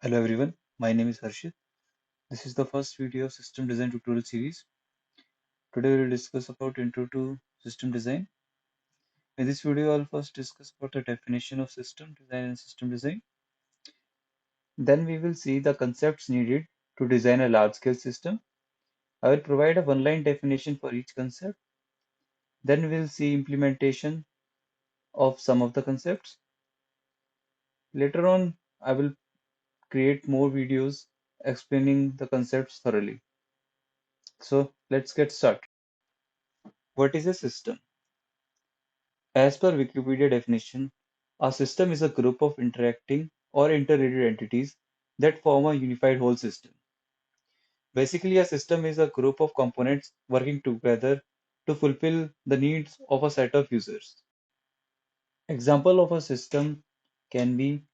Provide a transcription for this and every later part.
Hello everyone, my name is Harshit. This is the first video of system design tutorial series. Today we will discuss about intro to system design. In this video, I'll first discuss about the definition of system design and system design. Then we will see the concepts needed to design a large-scale system. I will provide a one-line definition for each concept. Then we'll see implementation of some of the concepts. Later on, I will create more videos explaining the concepts thoroughly. So let's get started. What is a system? As per Wikipedia definition, a system is a group of interacting or interrelated entities that form a unified whole system. Basically, a system is a group of components working together to fulfill the needs of a set of users. Example of a system can be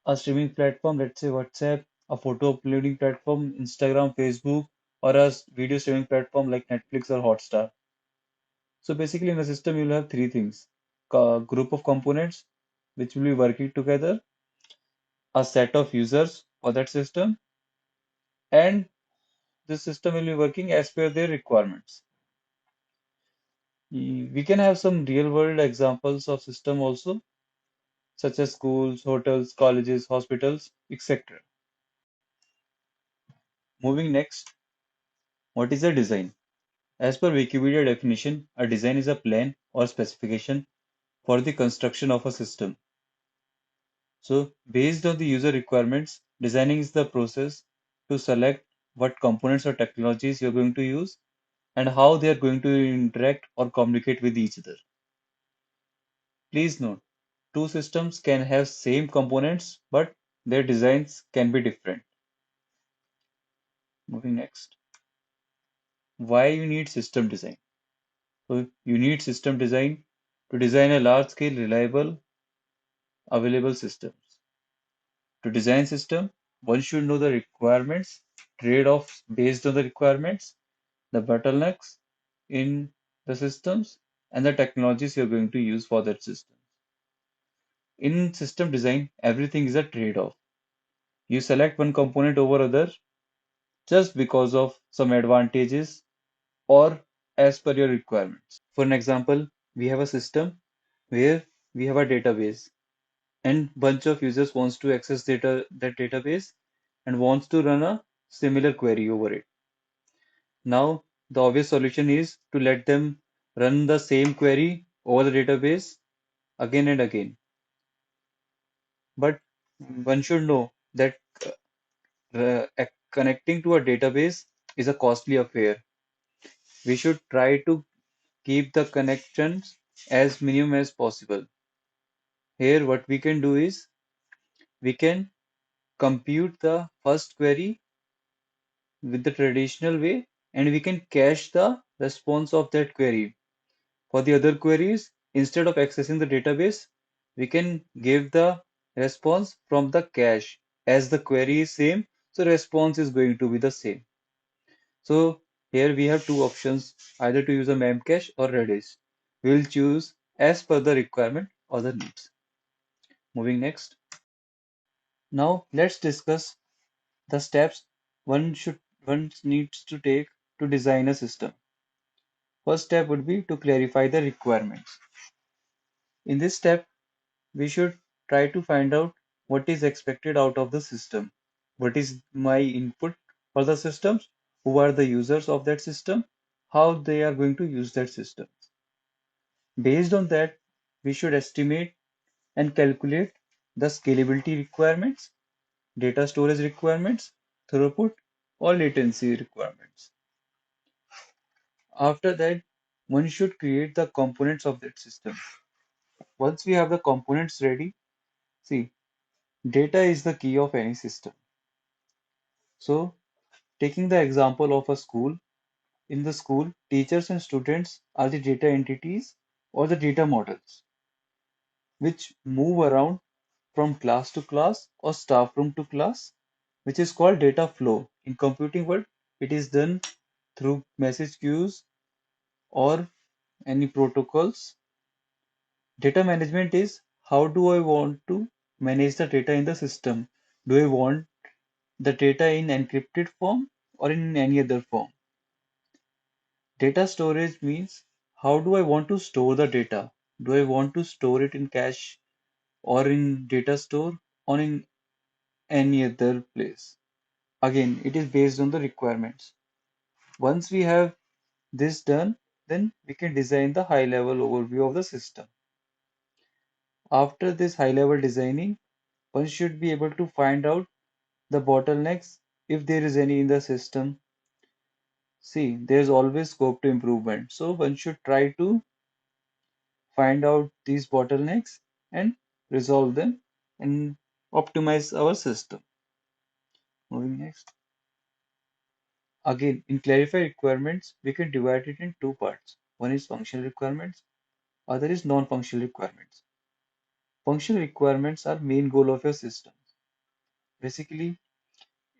a streaming platform, let's say WhatsApp, a photo uploading platform, Instagram, Facebook, or a video streaming platform like Netflix or Hotstar. So basically, in a system, you'll have three things: a group of components which will be working together, a set of users for that system, and this system will be working as per their requirements. We can have some real world examples of system also, such as schools, hotels, colleges, hospitals, etc. Moving next, what is a design? As per Wikipedia definition, a design is a plan or specification for the construction of a system. So, based on the user requirements, designing is the process to select what components or technologies you're going to use and how they are going to interact or communicate with each other. Please note, two systems can have same components, but their designs can be different. Moving next, why you need system design? So you need system design to design a large-scale, reliable, available systems. To design system, one should know the requirements, trade-offs based on the requirements, the bottlenecks in the systems, and the technologies you're going to use for that system. In system design, everything is a trade-off. You select one component over other just because of some advantages or as per your requirements. For an example, we have a system where we have a database and bunch of users wants to access that database and wants to run a similar query over it. Now, the obvious solution is to let them run the same query over the database again and again. But one should know that connecting to a database is a costly affair. We should try to keep the connections as minimum as possible. Here, what we can do is we can compute the first query with the traditional way and we can cache the response of that query. For the other queries, instead of accessing the database, we can give the response from the cache. As the query is same, so response is going to be the same. So here we have two options, either to use a memcache or Redis. We will choose as per the requirement or the needs. Moving next. Now let's discuss the steps one needs to take to design a system. First step would be to clarify the requirements. In this step, we should try to find out what is expected out of the system. What is my input for the systems? Who are the users of that system? How they are going to use that system. Based on that, we should estimate and calculate the scalability requirements, data storage requirements, throughput, or latency requirements. After that, one should create the components of that system. Once we have the components ready, see, data is the key of any system. So, taking the example of a school, in the school, teachers and students are the data entities or the data models, which move around from class to class or staff room to class, which is called data flow. In computing world, it is done through message queues or any protocols. Data management is how do I want to manage the data in the system. Do I want the data in encrypted form or in any other form? Data storage means how do I want to store the data? Do I want to store it in cache or in data store or in any other place? Again, it is based on the requirements. Once we have this done, then we can design the high level overview of the system. After this high level designing, one should be able to find out the bottlenecks if there is any in the system. See, there's always scope to improvement. So one should try to find out these bottlenecks and resolve them and optimize our system. Moving next. Again, in clarify requirements, we can divide it in two parts. One is functional requirements, other is non-functional requirements. Functional requirements are main goal of your system. Basically,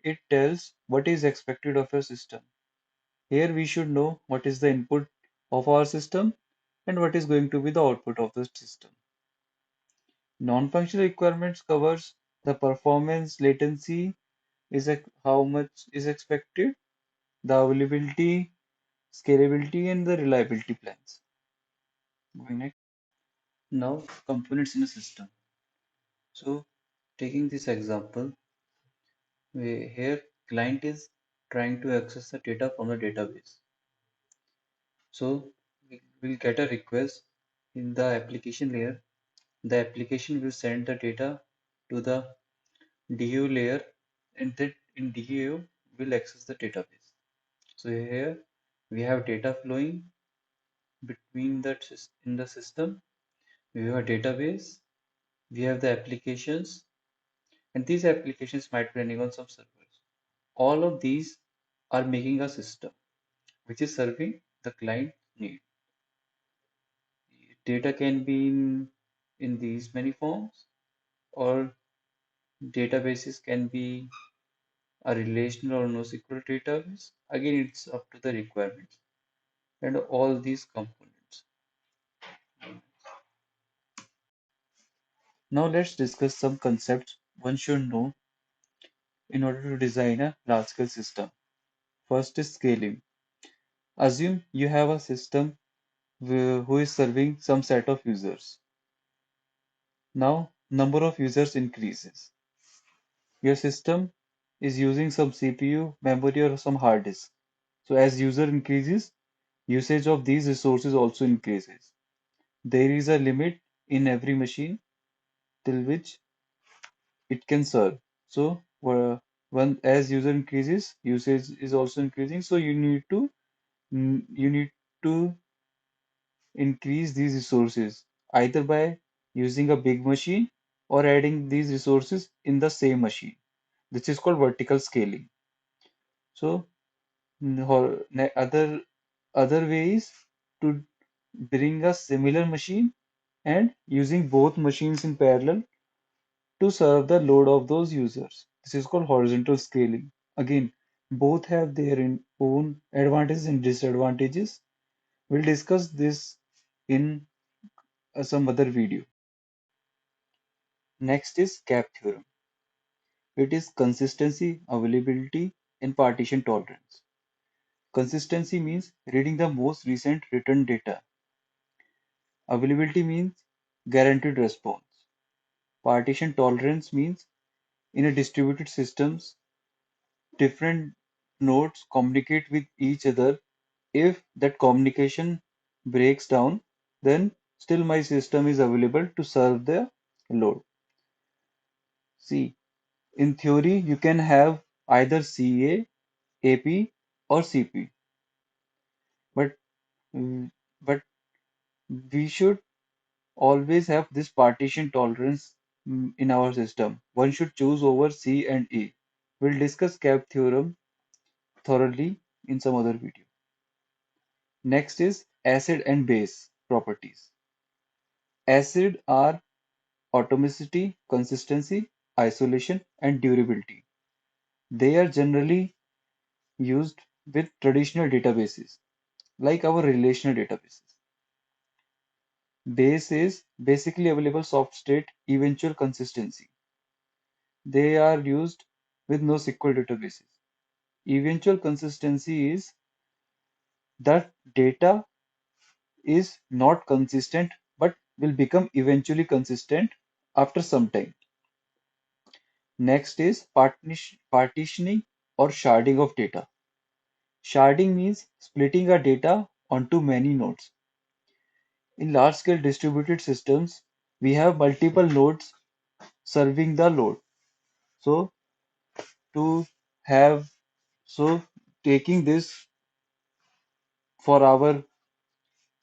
it tells what is expected of your system. Here we should know what is the input of our system and what is going to be the output of the system. Non-functional requirements covers the performance, latency, how much is expected, the availability, scalability, and the reliability plans. Moving next. Now, components in a system. So, taking this example, here client is trying to access the data from the database. So, we'll get a request in the application layer. The application will send the data to the DAO layer, and then in DAO will access the database. So here we have data flowing between in the system. We have a database, we have the applications, and these applications might be running on some servers. All of these are making a system which is serving the client need. Data can be in these many forms, or databases can be a relational or NoSQL database. Again, it's up to the requirements and all these components. Now let's discuss some concepts one should know in order to design a large-scale system. First is scaling. Assume you have a system who is serving some set of users. Now, number of users increases. Your system is using some CPU, memory, or some hard disk. So as user increases, usage of these resources also increases. There is a limit in every machine till which it can serve. So when as user increases, usage is also increasing. So you need to increase these resources either by using a big machine or adding these resources in the same machine. This is called vertical scaling. So other ways to bring a similar machine and using both machines in parallel to serve the load of those users. This is called horizontal scaling. Again, both have their own advantages and disadvantages. We'll discuss this in some other video. Next is CAP theorem. It is consistency, availability, and partition tolerance. Consistency means reading the most recent written data. Availability means guaranteed response. Partition tolerance means in a distributed systems, different nodes communicate with each other. If that communication breaks down, then still my system is available to serve the load. See, in theory, you can have either CA, AP, or CP, but mm, but we should always have this partition tolerance in our system. One should choose over C and A. We'll discuss CAP theorem thoroughly in some other video. Next is acid and base properties. Acid are atomicity, consistency, isolation, and durability. They are generally used with traditional databases, like our relational databases. Base is basically available soft state eventual consistency. they are used with NoSQL databases. Eventual consistency is that data is not consistent but will become eventually consistent after some time. Next is partitioning or sharding of data. Sharding means splitting a data onto many nodes. In large-scale distributed systems, we have multiple nodes serving the load. So to have so taking this for our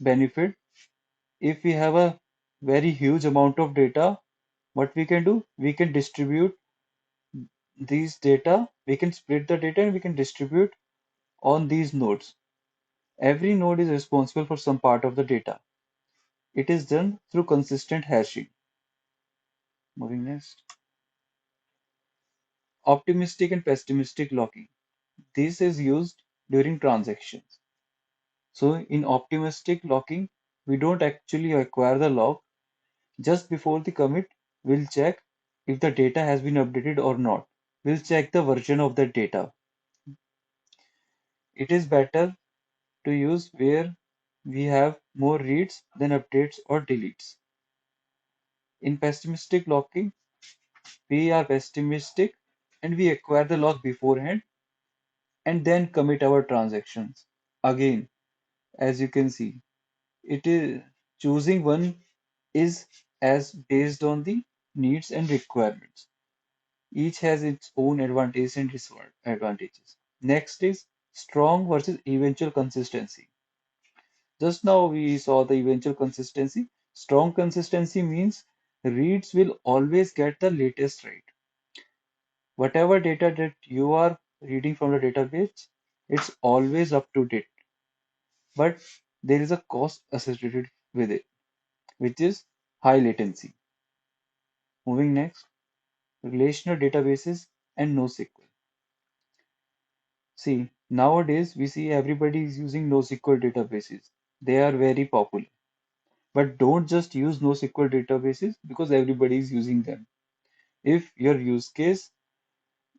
benefit, if we have a very huge amount of data, what we can do? We can distribute these data, we can split the data and we can distribute on these nodes. Every node is responsible for some part of the data. It is done through consistent hashing. Moving next. Optimistic and pessimistic locking. This is used during transactions. So in optimistic locking, we don't actually acquire the lock. Just before the commit, we'll check if the data has been updated or not. We'll check the version of the data. It is better to use where we have more reads than updates or deletes. In pessimistic locking, we are pessimistic and we acquire the lock beforehand and then commit our transactions. Again, as you can see, it is choosing one is as based on the needs and requirements. Each has its own advantages and disadvantages. Next is strong versus eventual consistency. Just now we saw the eventual consistency. Strong consistency means reads will always get the latest right. Whatever data that you are reading from the database, it's always up to date. But there is a cost associated with it, which is high latency. Moving next, relational databases and NoSQL. See, nowadays we see everybody is using NoSQL databases. They are very popular. But don't just use NoSQL databases because everybody is using them. If your use case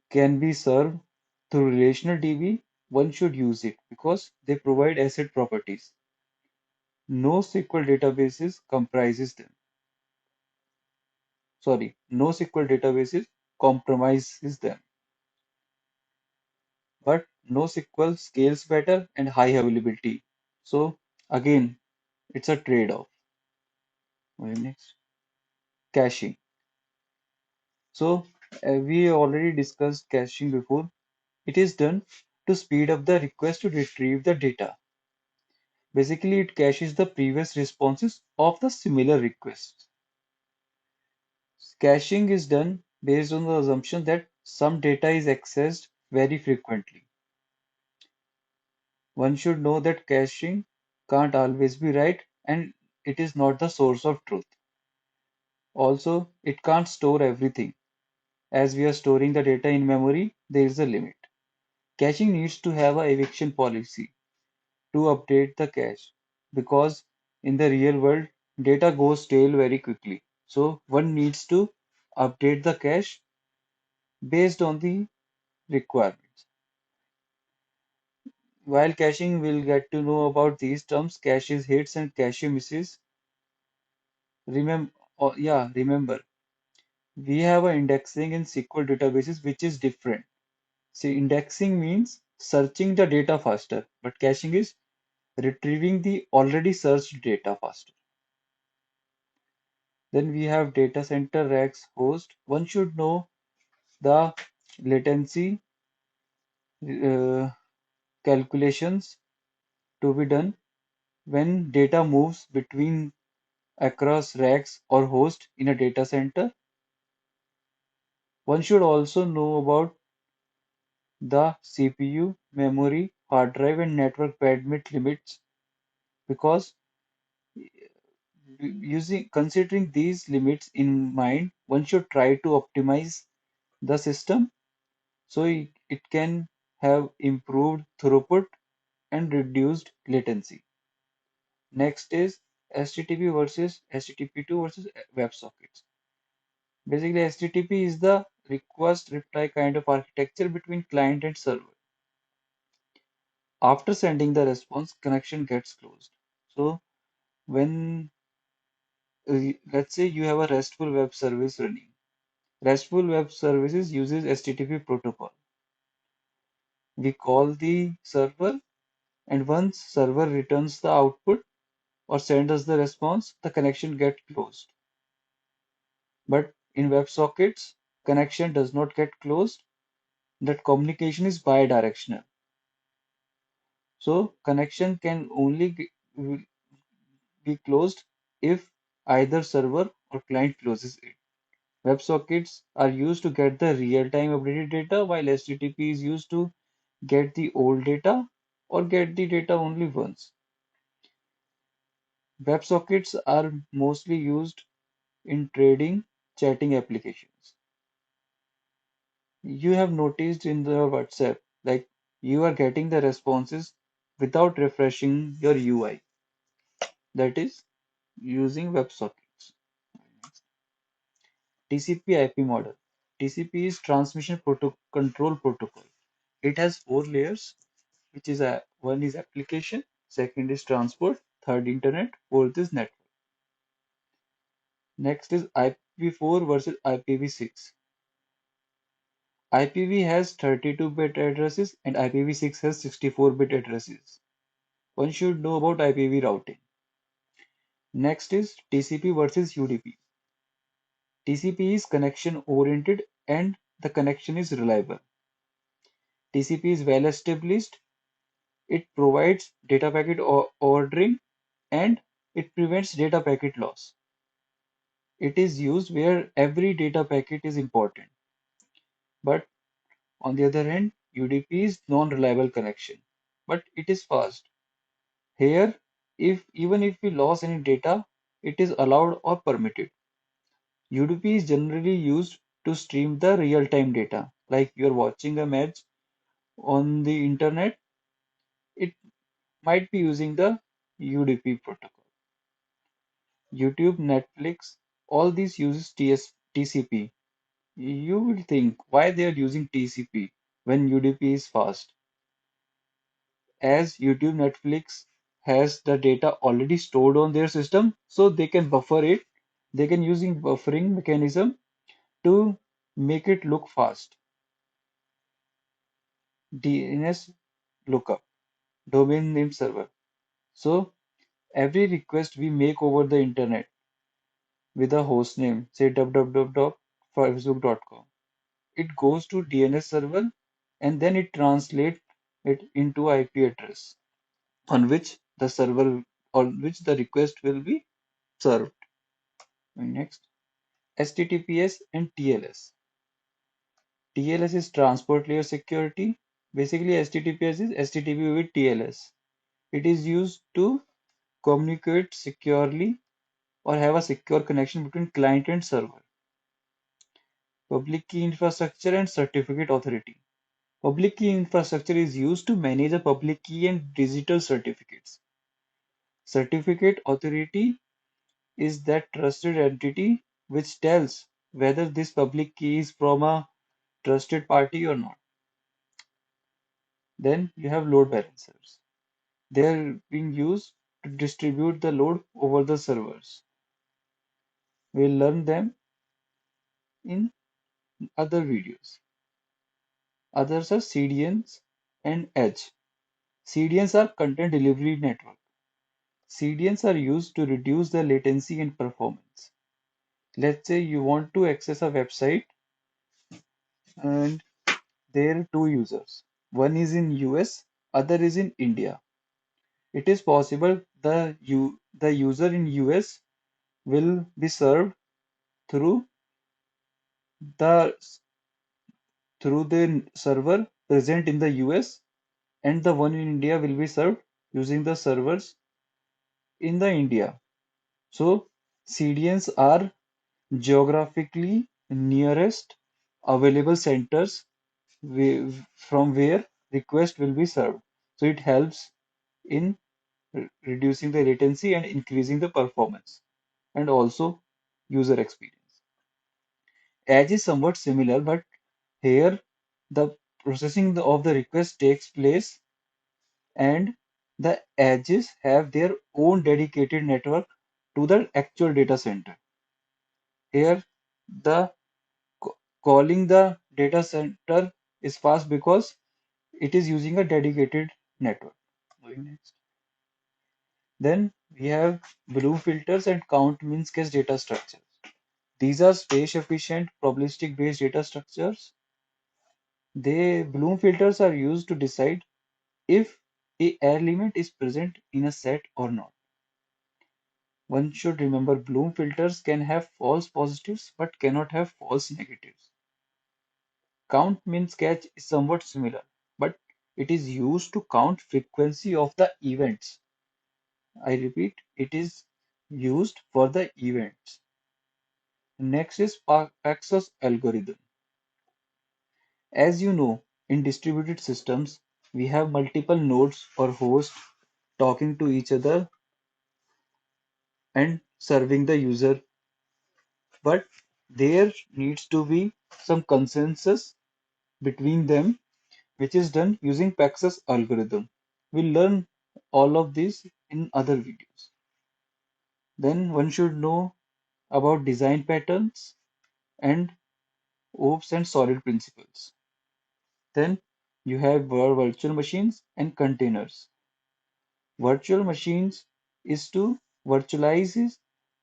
can be served through relational DB, one should use it because they provide asset properties. NoSQL databases comprises them. Sorry, NoSQL databases compromises them. But NoSQL scales better and high availability. So again, it's a trade-off. Moving next, caching. So we already discussed caching before. It is done to speed up the request to retrieve the data. Basically, it caches the previous responses of the similar requests. Caching is done based on the assumption that some data is accessed very frequently. One should know that caching can't always be right and it is not the source of truth. Also, it can't store everything. As we are storing the data in memory, there is a limit. Caching needs to have a eviction policy to update the cache because in the real world, data goes stale very quickly. So one needs to update the cache based on the requirements. While caching, we'll get to know about these terms, cache hits and cache misses. Remember, remember, we have a indexing in SQL databases which is different. See, indexing means searching the data faster, but caching is retrieving the already searched data faster. Then we have data center racks host. One should know the latency uh, calculations to be done when data moves between across racks or host in a data center. One should also know about the CPU, memory, hard drive, and network bandwidth limits because using considering these limits in mind, one should try to optimize the system so it can have improved throughput and reduced latency. Next is HTTP versus HTTP2 versus WebSockets. Basically, HTTP is the request reply kind of architecture between client and server. After sending the response, connection gets closed. So when let's say you have a RESTful web service running. RESTful web services uses HTTP protocol. We call the server, and once server returns the output or sends us the response, the connection gets closed. But in WebSockets, connection does not get closed. That communication is bidirectional. So connection can only be closed if either server or client closes it. WebSockets are used to get the real-time updated data, while HTTP is used to get the old data or get the data only once. WebSockets are mostly used in trading chatting applications. You have noticed in the WhatsApp, like you are getting the responses without refreshing your UI. That is using WebSockets. TCP/IP model. TCP is Transmission Control Protocol. It has four layers, which is one is application, second is transport, third internet, fourth is network. Next is IPv4 versus IPv6. IPv has 32-bit addresses and IPv6 has 64-bit addresses. One should know about IPv routing. Next is TCP versus UDP. TCP is connection oriented and the connection is reliable. TCP is well established. It provides data packet ordering and it prevents data packet loss. It is used where every data packet is important. But on the other hand, UDP is non-reliable connection, but it is fast. Here, if even if we lose any data, it is allowed or permitted. UDP is generally used to stream the real-time data. Like you're watching a match on the internet, it might be using the UDP protocol. YouTube, Netflix, all these uses TCP. You will think why they are using TCP when UDP is fast. As YouTube, Netflix has the data already stored on their system, so they can buffer it. They can using buffering mechanism to make it look fast. DNS lookup, domain name server. So every request we make over the internet with a host name, say www.facebook.com, it goes to DNS server and then it translates it into IP address on which the server on which the request will be served. Next, HTTPS and TLS. TLS is transport layer security. Basically, HTTPS is HTTP with TLS. It is used to communicate securely or have a secure connection between client and server. Public key infrastructure and certificate authority. Public key infrastructure is used to manage a public key and digital certificates. Certificate authority is that trusted entity which tells whether this public key is from a trusted party or not. Then you have load balancers. They are being used to distribute the load over the servers. We'll learn them in other videos. Others are CDNs and Edge. CDNs are content delivery network. CDNs are used to reduce the latency and performance. Let's say you want to access a website and there are two users. One is in US, other is in India. It is possible the user in US will be served through the server present in the US and the one in India will be served using the servers in the India. So CDNs are geographically nearest available centers from where request will be served. So it helps in reducing the latency and increasing the performance and also user experience. edge is somewhat similar, but here the processing of the request takes place and the edges have their own dedicated network to the actual data center. Here, the calling the data center is fast because it is using a dedicated network. Going next. Then we have Bloom filters and count means case data structures. These are space efficient probabilistic based data structures. Bloom filters are used to decide if a element is present in a set or not. One should remember Bloom filters can have false positives but cannot have false negatives. Count means catch is somewhat similar, but it is used to count frequency of the events. I repeat, it is used for the events. Next is Paxos algorithm. As you know, in distributed systems, we have multiple nodes or hosts talking to each other and serving the user, but there needs to be some consensus between them, which is done using Paxos algorithm. We'll learn all of this in other videos. Then one should know about design patterns and OOPs and solid principles. Then you have virtual machines and containers. Virtual machines is to virtualize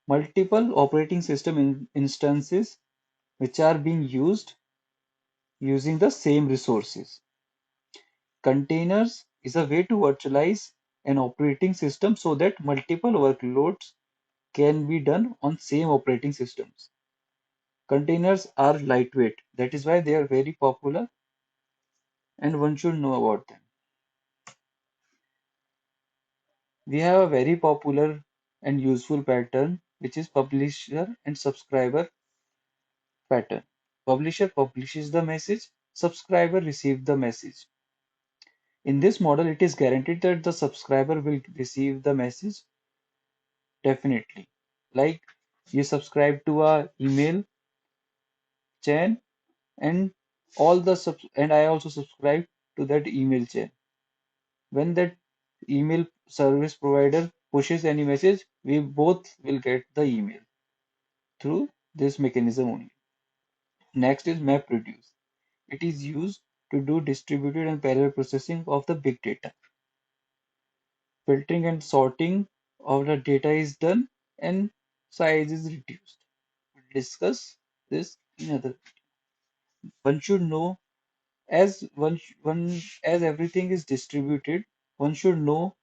multiple operating system instances which are being used using the same resources. Containers is a way to virtualize an operating system so that multiple workloads can be done on same operating systems. Containers are lightweight, that is why they are very popular and one should know about them. We have a very popular and useful pattern which is publisher and subscriber pattern. Publisher publishes the message, subscriber receives the message. In this model, it is guaranteed that the subscriber will receive the message definitely. Like you subscribe to a email chain and and I also subscribe to that email chain. When that email service provider pushes any message, we both will get the email through this mechanism only. Next is MapReduce. It is used to do distributed and parallel processing of the big data. Filtering and sorting of the data is done and size is reduced. We'll discuss this in other. One should know as everything is distributed, one should know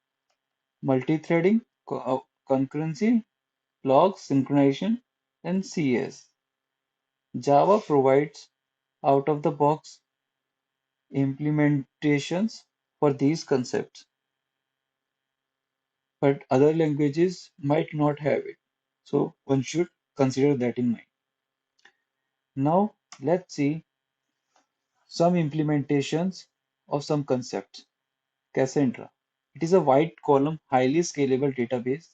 multi-threading, concurrency, logs, synchronization, and CS. Java provides out-of-the-box implementations for these concepts, but other languages might not have it. So one should consider that in mind. Now let's see some implementations of some concepts. Cassandra. It is a wide column, highly scalable database.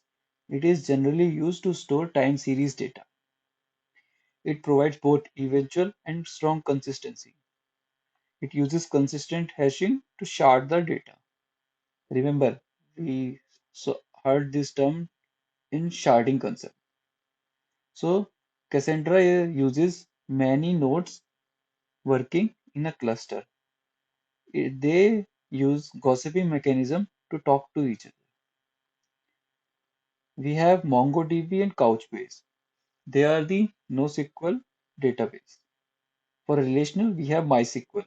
It is generally used to store time series data. It provides both eventual and strong consistency. It uses consistent hashing to shard the data. Remember, we heard this term in sharding concept. So, Cassandra uses many nodes working in a cluster. They use gossiping mechanism to talk to each other. We have MongoDB and Couchbase. They are the NoSQL database. For relational, we have MySQL.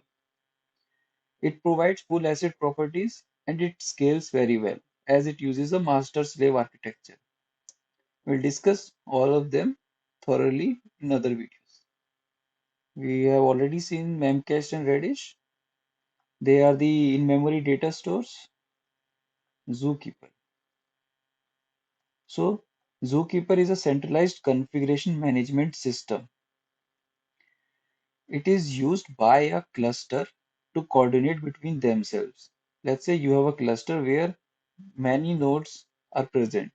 It provides full ACID properties and it scales very well as it uses a master-slave architecture. We'll discuss all of them thoroughly in other videos. We have already seen Memcached and Redis. They are the in-memory data stores. Zookeeper. So, Zookeeper is a centralized configuration management system. It is used by a cluster to coordinate between themselves. Let's say you have a cluster where many nodes are present.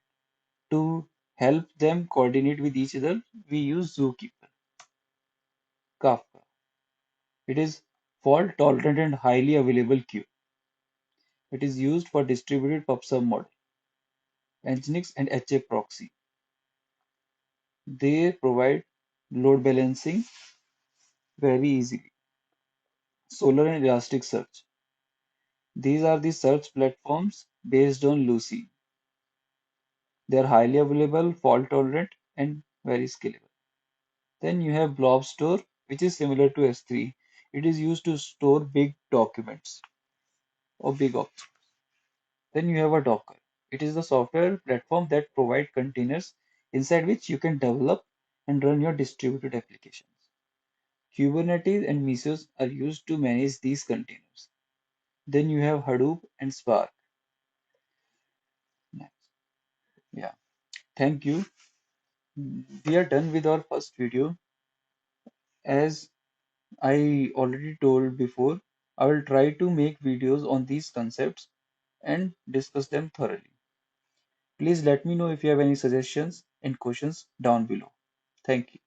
To help them coordinate with each other, we use Zookeeper. Kafka. It is fault tolerant and highly available queue. It is used for distributed PubSub model, Nginx and HA proxy. They provide load balancing very easily. Solar and Elasticsearch. These are the search platforms based on Lucy. They are highly available, fault tolerant, and very scalable. Then you have Blob Store, which is similar to S3. It is used to store big documents or big objects. Then you have a Docker. It is the software platform that provides containers inside which you can develop and run your distributed applications. Kubernetes and Mesos are used to manage these containers. Then you have Hadoop and Spark. Next. Yeah, thank you. We are done with our first video. As I already told before, I will try to make videos on these concepts and discuss them thoroughly. Please let me know if you have any suggestions and questions down below. Thank you.